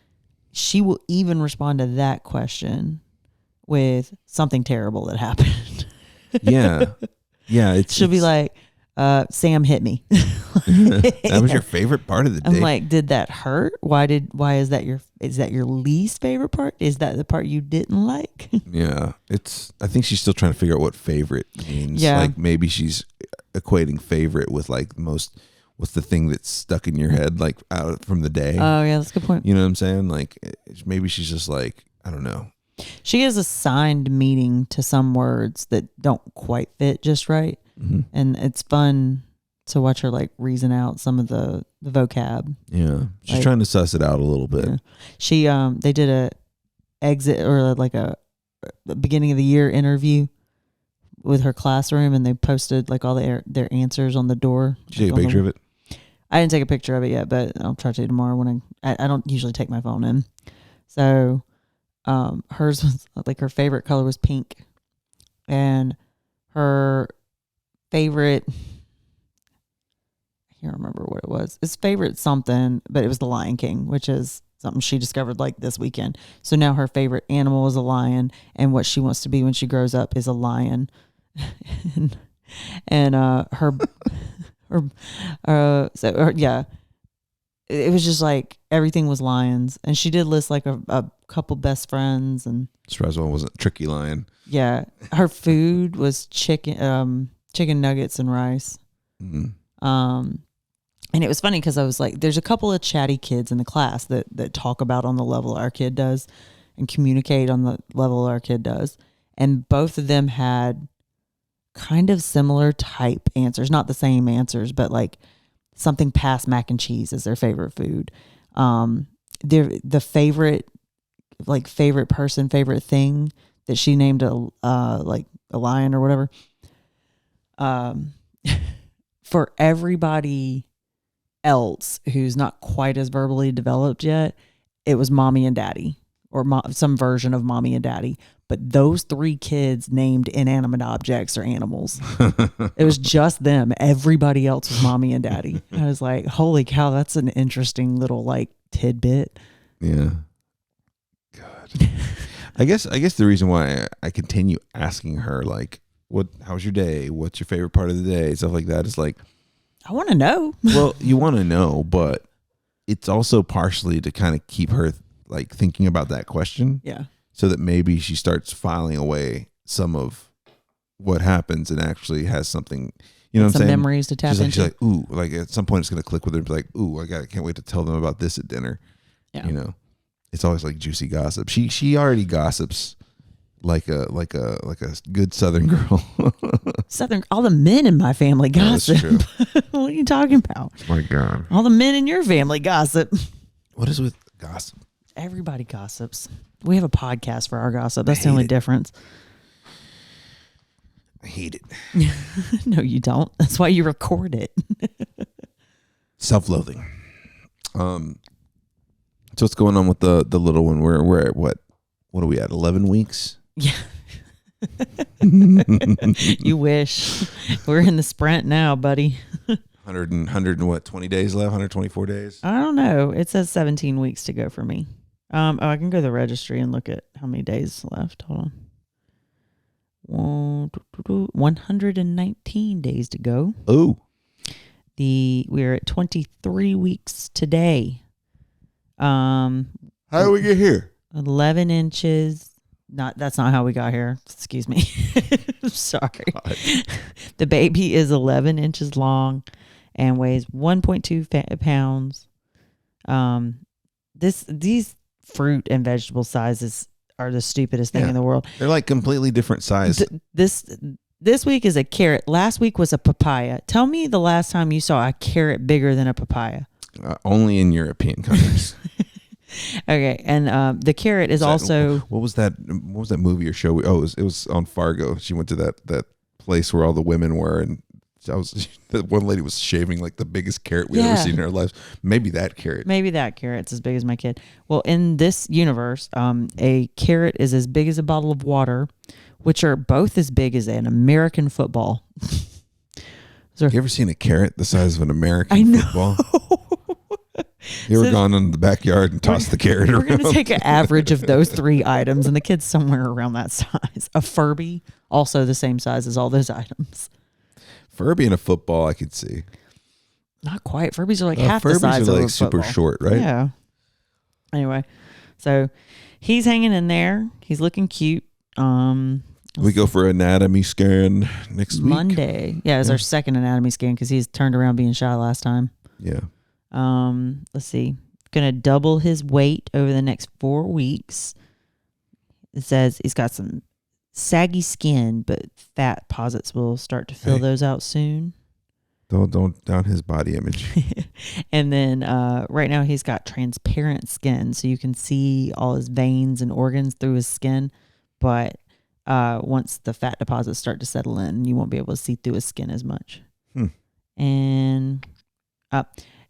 she will even respond to that question with something terrible that happened. Yeah. Yeah. She'll be like, Sam hit me. That was your favorite part of the day. I'm like, did that hurt? Why is that your least favorite part? Is that the part you didn't like? Yeah. I think she's still trying to figure out what favorite means. Yeah. Like maybe she's equating favorite with like what's the thing that's stuck in your head, like out from the day. Oh yeah, that's a good point. You know what I'm saying? Like maybe she's just like, I don't know. She has assigned meaning to some words that don't quite fit just right. Mm-hmm. And it's fun to watch her like reason out some of the vocab. Yeah. She's trying to suss it out a little bit. Yeah. She they did a exit or like a beginning of the year interview with her classroom, and they posted like all their answers on the door. Did you take a picture of it? I didn't take a picture of it yet, but I'll try to tomorrow when I don't usually take my phone in. So hers was like her favorite color was pink, and her favorite, I can't remember what it was. His favorite something, but it was the Lion King, which is something she discovered like this weekend. So now her favorite animal is a lion, and what she wants to be when she grows up is a lion. and yeah. it was just like everything was lions. And she did list like a couple best friends. And Roswell wasn't tricky lion. yeah, her food was chicken nuggets and rice. Mm. And it was funny because I was like, there's a couple of chatty kids in the class that talk about on the level our kid does and communicate on the level our kid does. And both of them had kind of similar type answers, not the same answers, but like something past mac and cheese is their favorite food. The favorite person, favorite thing that she named like a lion or whatever. For everybody else who's not quite as verbally developed yet, it was mommy and daddy, or some version of mommy and daddy. But those 3 kids named inanimate objects or animals. It was just them. Everybody else was mommy and daddy. I was like, holy cow, that's an interesting little like tidbit. Yeah. God. I guess the reason why I continue asking her like, how's your day? What's your favorite part of the day? Stuff like that is like, I want to know. Well, you want to know, but it's also partially to kind of keep her like thinking about that question. Yeah. So that maybe she starts filing away some of what happens and actually has something, you know what I'm saying? Some memories to tap into. She's like, ooh, like at some point it's going to click with her and be like, ooh, can't wait to tell them about this at dinner. Yeah. You know, it's always like juicy gossip. She already gossips like a good Southern girl. All the men in my family gossip. That's true. What are you talking about? My God. All the men in your family gossip. What is with gossip? Everybody gossips. We have a podcast for our gossip. That's the only difference. I hate it. No, you don't. That's why you record it. Self-loathing. So what's going on with the little one? We're at what are we at? 11 weeks? Yeah. You wish. We're in the sprint now, buddy. 100 and what, 20 days left? 124 days? I don't know. It says 17 weeks to go for me. I can go to the registry and look at how many days left. Hold on. 119 days to go. Oh. We're at 23 weeks today. How did we get here? 11 inches. That's not how we got here. Excuse me. Sorry. The baby is 11 inches long and weighs 1.2 pounds. These fruit and vegetable sizes are the stupidest thing in the world. They're like completely different size. This week is a carrot. Last week was a papaya. Tell me the last time you saw a carrot bigger than a papaya. Only in European countries. Okay, and the carrot is also. What was that movie or show? It was on Fargo. She went to that place where all the women were, and that one lady was shaving like the biggest carrot we've ever seen in our lives. Maybe that carrot's as big as my kid. Well, in this universe, a carrot is as big as a bottle of water, which are both as big as an American football. You ever seen a carrot the size of an American football? You ever gone in the backyard and tossed the carrot around? We're going to take an average of those 3 items, and the kid's somewhere around that size. A Furby, also the same size as all those items. Furby and a football, I could see. Not quite. Furbies are like half the size of a football. Furbies are like super short, right? Yeah. Anyway, so he's hanging in there. He's looking cute. We go for anatomy scan next week. Monday. Yeah, it's our second anatomy scan because he's turned around being shy last time. Yeah. Let's see. Gonna double his weight over the next 4 weeks. It says he's got some saggy skin, but fat deposits will start to fill those out soon. Don't down his body image. And then right now he's got transparent skin, so you can see all his veins and organs through his skin. But once the fat deposits start to settle in, you won't be able to see through his skin as much. And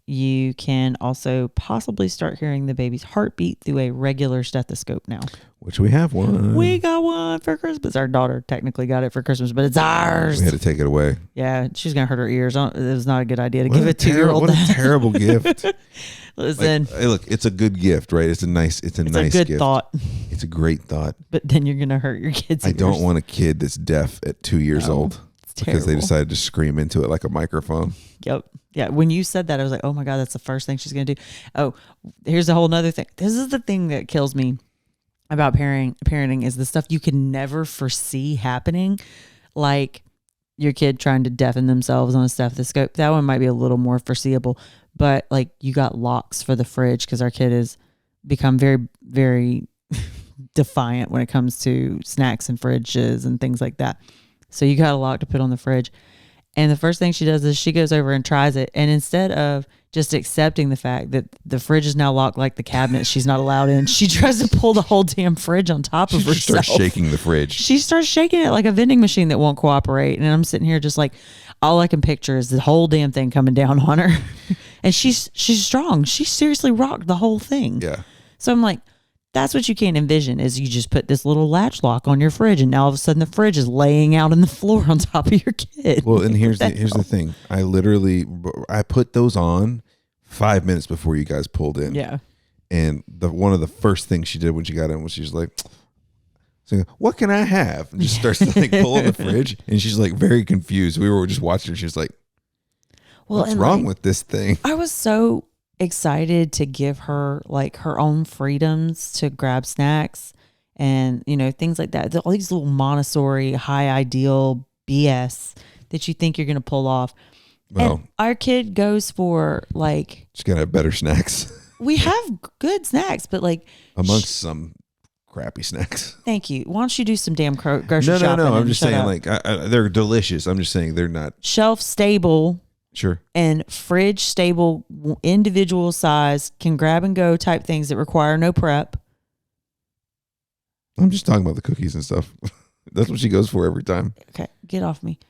you can also possibly start hearing the baby's heartbeat through a regular stethoscope now. Which we have one. We got one for Christmas. Our daughter technically got it for Christmas, but it's ours. We had to take it away. Yeah, she's going to hurt her ears. It was not a good idea to give it to 2-year-old. What a terrible gift. Listen. Hey, look, it's a good gift, right? It's a nice gift. It's a good thought. It's a great thought. But then you're going to hurt your kids' ears. I don't want a kid that's deaf at 2 years old. It's because they terrible. decided to scream into it like a microphone. Yep. Yeah. When you said that, I was like, oh my God, that's the first thing she's going to do. Oh, here's a whole nother thing. This is the thing that kills me about parenting is the stuff you can never foresee happening. Like your kid trying to deafen themselves on a stethoscope. That one might be a little more foreseeable, but like you got locks for the fridge because our kid has become very, very defiant when it comes to snacks and fridges and things like that. So you got a lock to put on the fridge. And the first thing she does is she goes over and tries it. And instead of just accepting the fact that the fridge is now locked like the cabinet she's not allowed in, she tries to pull the whole damn fridge on top of herself. She starts shaking the fridge. She starts shaking it like a vending machine that won't cooperate. And I'm sitting here just like, all I can picture is the whole damn thing coming down on her. And she's strong. She seriously rocked the whole thing. Yeah. So I'm like, that's what you can't envision is you just put this little latch lock on your fridge and now all of a sudden the fridge is laying out on the floor on top of your kid. Well, and here's the thing. I put those on 5 minutes before you guys pulled in. Yeah. And one of the first things she did when she got in was she's like, saying, "What can I have?" And just starts to like pull on the fridge, and she's like very confused. We were just watching her. She was like, "What's wrong with this thing?" I was so excited to give her like her own freedoms to grab snacks and things like that. All these little Montessori high ideal BS that you think you're going to pull off. Well, and our kid goes for like, she's going to have better snacks. We have good snacks, but like amongst some crappy snacks. Thank you. Why don't you do some damn grocery shopping? No. I'm just saying like they're delicious. I'm just saying they're not shelf stable. Sure. And fridge stable, individual size, can grab and go type things that require no prep. I'm just talking about the cookies and stuff. That's what she goes for every time. Okay, get off me.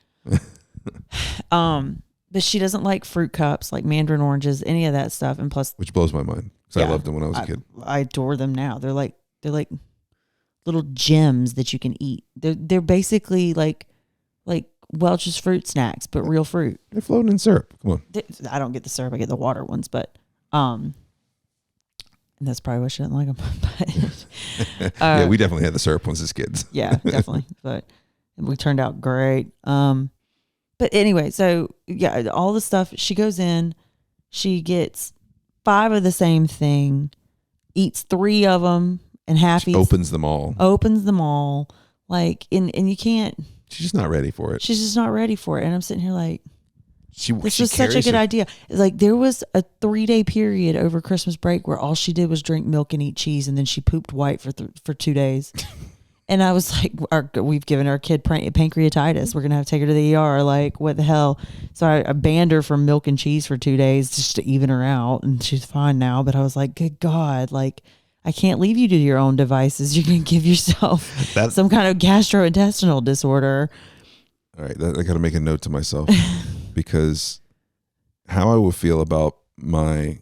But she doesn't like fruit cups, like mandarin oranges, any of that stuff. And plus, which blows my mind because I loved them when I was a kid. I adore them now. They're like little gems that you can eat. They're basically like Welch's fruit snacks, but real fruit. They're floating in syrup. Come on. I don't get the syrup. I get the water ones, but and that's probably why she didn't like them. But, yeah, we definitely had the syrup ones as kids. Yeah, definitely. But we turned out great. But anyway, so yeah, all the stuff, she goes in, she gets 5 of the same thing, eats 3 of them, and opens them all. Like, and you can't. She's just not ready for it. She's just not ready for it. And I'm sitting here like, this was such a good idea. Like there was a 3-day period over Christmas break where all she did was drink milk and eat cheese, and then she pooped white for 2 days. And I was like, we've given our kid pancreatitis. We're gonna have to take her to the ER. Like, what the hell? So I banned her from milk and cheese for 2 days just to even her out, and she's fine now. But I was like, good God, like I can't leave you to your own devices. You're going to give yourself some kind of gastrointestinal disorder. All right. I got to make a note to myself because how I will feel about my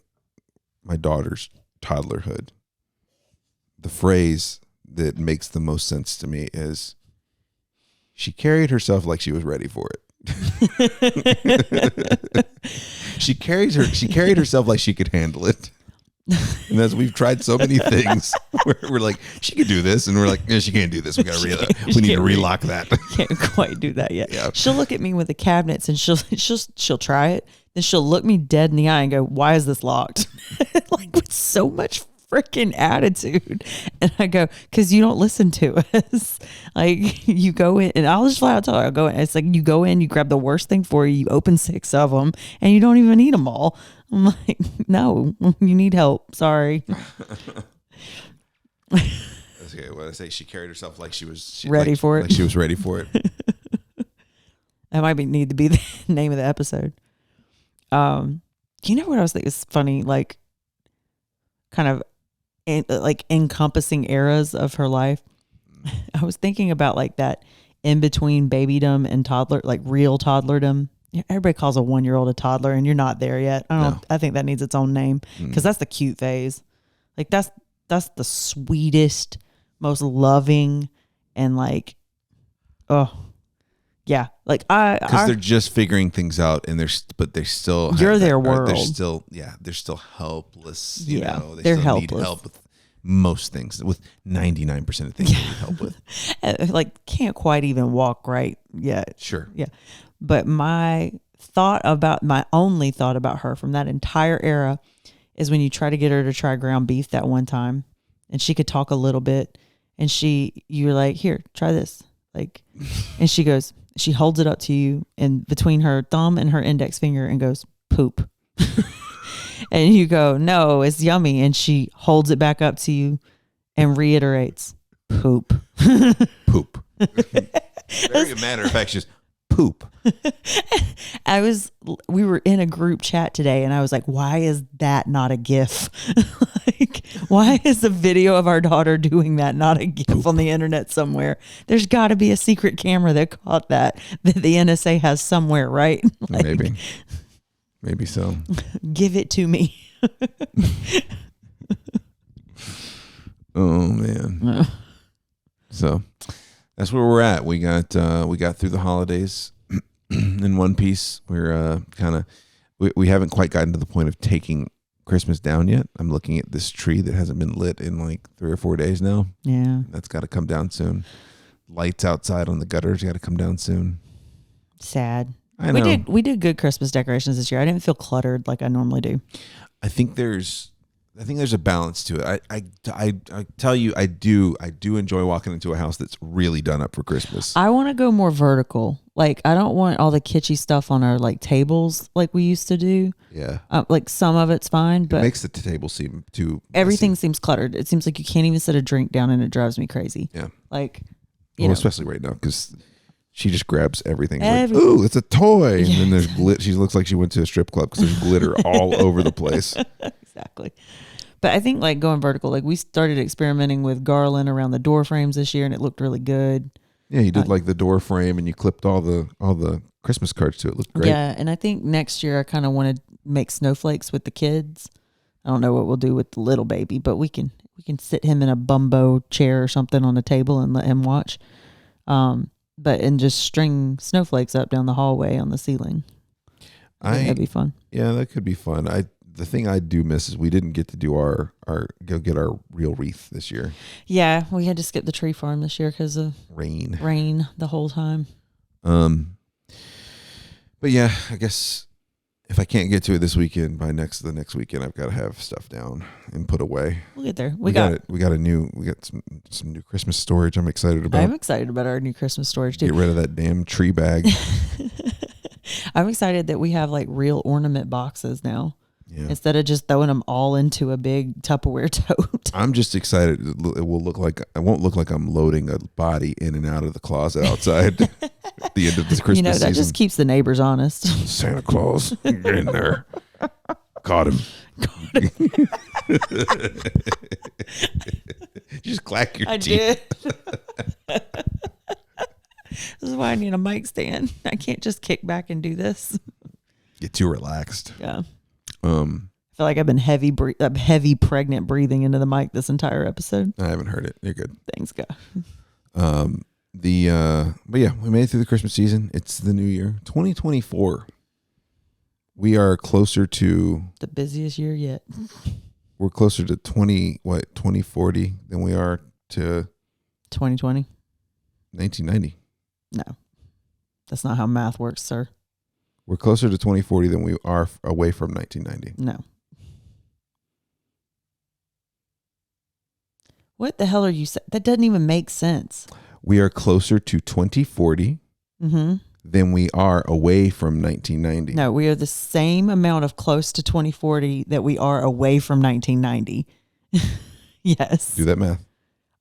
daughter's toddlerhood, the phrase that makes the most sense to me is she carried herself like she was ready for it. She carried herself like she could handle it. And as we've tried so many things where we're like, she could do this, and we're like, yeah, she can't do this. We got to we need to relock that. Can't quite do that yet. Yeah. She'll look at me with the cabinets, and she'll try it. Then she'll look me dead in the eye and go, "Why is this locked?" Like with so much freaking attitude. And I go, "Because you don't listen to us. Like you go in," and I'll just flat out tell her, "I'll go in." It's like you go in, you grab the worst thing for you, you open 6 of them, and you don't even eat them all. I'm like, no, you need help. Sorry. Okay, what I say, she carried herself like she was ready for it. Like she was ready for it. That might need to be the name of the episode. You know what I was thinking is funny, like kind of like encompassing eras of her life. I was thinking about like that in between babydom and toddler, like real toddlerdom. Everybody calls a 1-year-old a toddler, and you're not there yet. I think that needs its own name because that's the cute phase. Like that's the sweetest, most loving, and like, oh yeah, like because they're just figuring things out, and they're still you're their world. They're still helpless. You know, they're still helpless. need help with most things, with 99% of things I need help with. Like can't quite even walk right yet. Sure. Yeah. But my only thought about her from that entire era is when you try to get her to try ground beef that one time and she could talk a little bit and you're like, here, try this. Like, and she holds it up to you and between her thumb and her index finger and goes, poop. And you go, no, it's yummy. And she holds it back up to you and reiterates, poop. Poop. Very matter of fact, just poop. We were in a group chat today and I was like, why is that not a GIF? Like, why is the video of our daughter doing that not a GIF poop on the internet somewhere? There's got to be a secret camera that caught that the NSA has somewhere, right? Like, Maybe so. Give it to me. Oh man. So that's where we're at. We got through the holidays in one piece. We're we haven't quite gotten to the point of taking Christmas down yet. I'm looking at this tree that hasn't been lit in like 3 or 4 days now. Yeah. That's got to come down soon. Lights outside on the gutters got to come down soon. Sad. I know. We did good Christmas decorations this year. I didn't feel cluttered like I normally do. I think there's a balance to it. I tell you, I do enjoy walking into a house that's really done up for Christmas. I want to go more vertical. Like I don't want all the kitschy stuff on our like tables like we used to do. Yeah. Like some of it's fine, but it makes the table seem too everything messy. seems cluttered. It seems like you can't even set a drink down and it drives me crazy. Yeah. Like, you know. Especially right now because she just grabs everything. Like, ooh, it's a toy. Yeah. And then there's she looks like she went to a strip club because there's glitter all over the place. Exactly. But I think like going vertical, like we started experimenting with garland around the door frames this year and it looked really good. Yeah, you did like the door frame and you clipped all the Christmas cards to it. It looked great. Yeah, and I think next year I kind of want to make snowflakes with the kids. I don't know what we'll do with the little baby, but we can sit him in a bumbo chair or something on a table and let him watch. And just string snowflakes up down the hallway on the ceiling. That'd be fun. Yeah, that could be fun. The thing I do miss is we didn't get to do our get our real wreath this year. Yeah, we had to skip the tree farm this year because of rain the whole time. But yeah, I guess if I can't get to it this weekend, the next weekend, I've got to have stuff down and put away. We'll get there. We got some new Christmas storage. I'm excited about. I'm excited about our new Christmas storage too. Get rid of that damn tree bag. I'm excited that we have like real ornament boxes now. Yeah. Instead of just throwing them all into a big Tupperware tote. I'm just excited. It won't look like I'm loading a body in and out of the closet outside at the end of this Christmas that season. just keeps the neighbors honest. Santa Claus, get in there. Caught him. Just clack your teeth. I did. This is why I need a mic stand. I can't just kick back and do this. Get too relaxed. Yeah. I feel like I've been heavy pregnant breathing into the mic this entire episode. I haven't heard it. You're good. Thanks, God. But yeah, we made it through the Christmas season. It's the new year, 2024. We are closer to the busiest year yet. We're closer to 2040 than we are to 2020. 1990. No, that's not how math works, sir. We're closer to 2040 than we are away from 1990. No. What the hell are you saying? That doesn't even make sense. We are closer to 2040 than we are away from 1990. No, we are the same amount of close to 2040 that we are away from 1990. Yes. Do that math.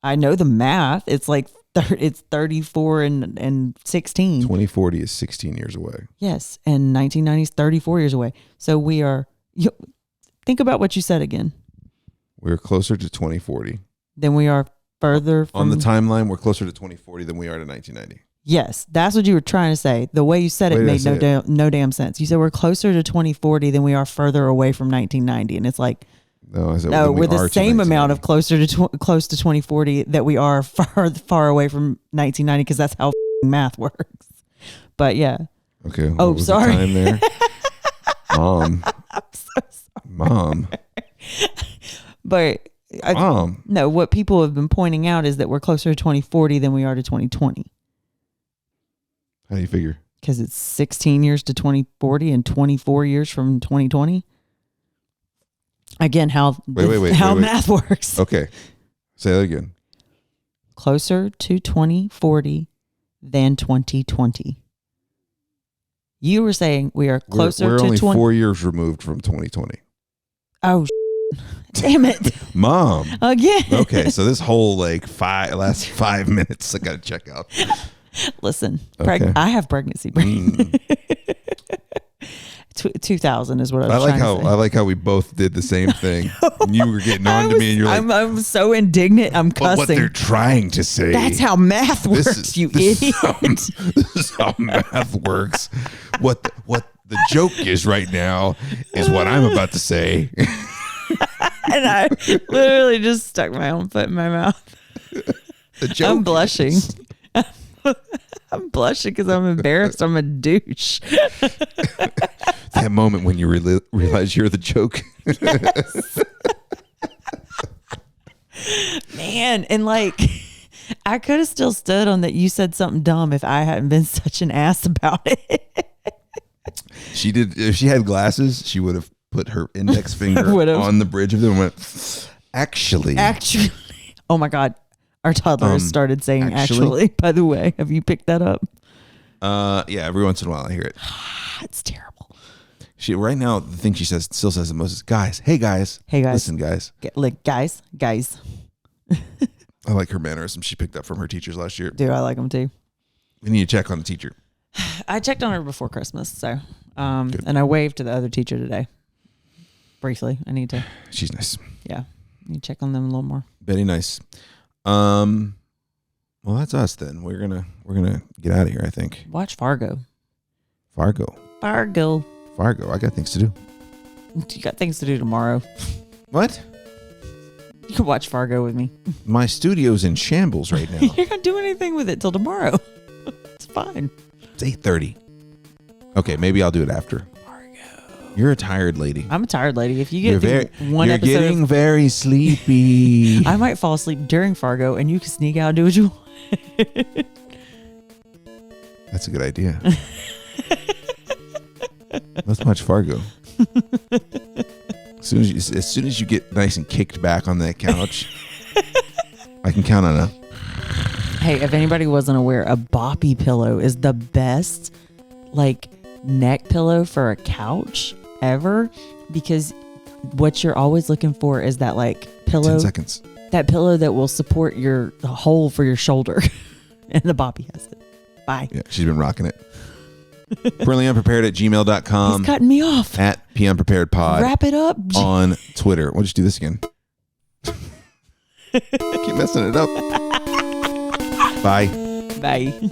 I know the math. It's like it's 34 and 16. 2040 is 16 years away. Yes, and 1990 is 34 years away. So we are. Think about what you said again. We're closer to 2040 than we are further from, on the timeline. We're closer to 2040 than we are to 1990. Yes, that's what you were trying to say. The way you said it made no damn sense. You said we're closer to 2040 than we are further away from 1990, and it's like. No, I said we're the same amount of close to 2040 that we are far away from 1990 because that's how math works. But yeah. Okay. Oh, sorry. The time there? Mom. I'm so sorry. Mom. But No, what people have been pointing out is that we're closer to 2040 than we are to 2020. How do you figure? Because it's 16 years to 2040 and 24 years from 2020. Again, how math works. Okay. Say that again. Closer to 2040 than 2020. You were saying we are closer we're to only 4 years removed from 2020. Oh, damn it. Mom. Again. Okay, so this whole last 5 minutes, I got to check out. Listen, Okay. I have pregnancy brain. 2000 is what I was trying to say. I like how we both did the same thing. And you were getting on to me, and you're like, I'm so indignant. I'm cussing. But what they're trying to say. That's how math works, you idiot. This is how math works. What the joke is right now is what I'm about to say. And I literally just stuck my own foot in my mouth. The joke I'm blushing. I'm blushing because I'm embarrassed. I'm a douche. That moment when you realize you're the joke. Yes. Man, and I could have still stood on that you said something dumb if I hadn't been such an ass about it. She did. If she had glasses, she would have put her index finger on the bridge of them and went, actually. Oh my God. Our toddler has started saying actually, by the way. Have you picked that up? Yeah, every once in a while I hear it. It's terrible. She still says the most is guys. Hey guys. Listen, guys. Guys. I like her mannerisms she picked up from her teachers last year. Do I like them too? We need to check on the teacher. I checked on her before Christmas, so and I waved to the other teacher today. Briefly. I need to. She's nice. Yeah. I need to check on them a little more. Very nice. Well, that's us then. We're gonna get out of here, I think. Watch Fargo. Fargo. I I got things to do. You got things to do tomorrow. What? You can watch Fargo with me. My studio's in shambles right now. You're not doing anything with it till tomorrow. It's fine. It's 8:30. Okay, maybe I'll do it after. Fargo. You're a tired lady. I'm a tired lady. If you get one you're episode, getting very sleepy. I might fall asleep during Fargo, and you can sneak out and do what you want. That's a good idea. Let's watch Fargo. As soon as you get nice and kicked back on that couch, I can count on a. Hey, if anybody wasn't aware, a boppy pillow is the best neck pillow for a couch ever, because what you're always looking for is that pillow. 10 seconds. That pillow that will support the hole for your shoulder. And the boppy has it. Bye. Yeah, she's been rocking it. PerlyUnprepared@gmail.com. He's cutting me off. @PUnpreparedPod. Wrap it up. On Twitter. We'll just do this again. Keep messing it up. Bye. Bye.